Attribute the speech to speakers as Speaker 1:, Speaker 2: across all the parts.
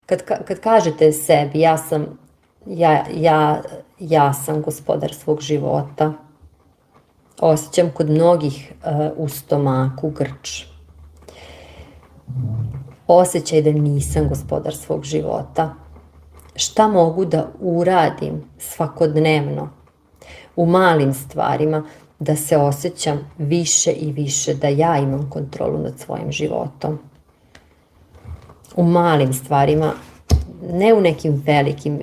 Speaker 1: Kad kažete sebi ja sam gospodar svog života, osjećam kod mnogih u stomaku grč. Osjećaj da nisam gospodar svog života. Šta mogu da uradim svakodnevno u malim stvarima da se osjećam više i više da ja imam kontrolu nad svojim životom. U malim stvarima, ne u nekim velikim,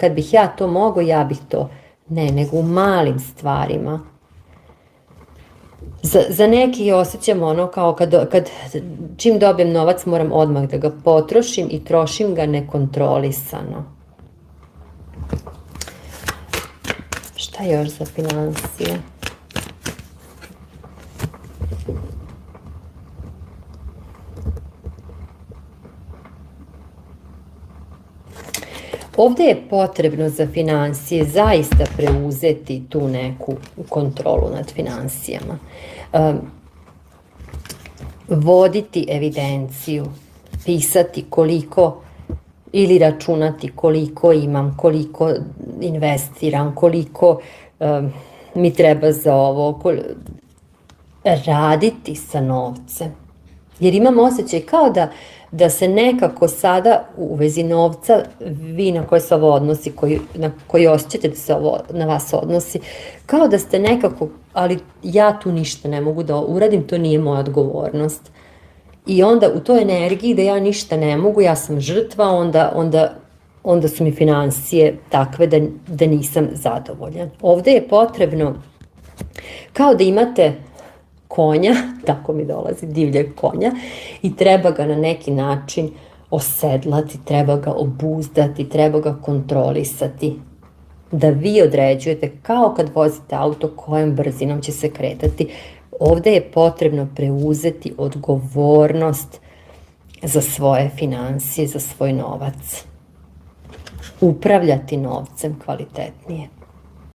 Speaker 1: kad bih ja to mogao, ja bih to, ne, nego u malim stvarima. Za neki osjećam ono kao kad čim dobijem novac moram odmah da ga potrošim i trošim ga nekontrolisano. Šta još za finansije? Ovde je potrebno za finansije zaista preuzeti tu neku kontrolu nad finansijama. Voditi evidenciju, pisati koliko ili računati koliko imam, koliko investiram, koliko mi treba za ovo, raditi sa novcem. Jer imam osjećaj kao da se nekako sada u vezi novca, vi na koje se ovo odnosi, na koji osjećate da se ovo na vas odnosi, kao da ste nekako, ali ja tu ništa ne mogu da uradim, to nije moja odgovornost. I onda u toj energiji da ja ništa ne mogu, ja sam žrtva, onda su mi finansije takve da nisam zadovoljan. Ovde je potrebno, kao da imate konja, tako mi dolazi, divljeg konja, i treba ga na neki način osedlati, treba ga obuzdati, treba ga kontrolisati. Da vi određujete, kao kad vozite auto, kojom brzinom će se kretati. Ovde je potrebno preuzeti odgovornost za svoje finansije, za svoj novac. Upravljati novcem kvalitetnije.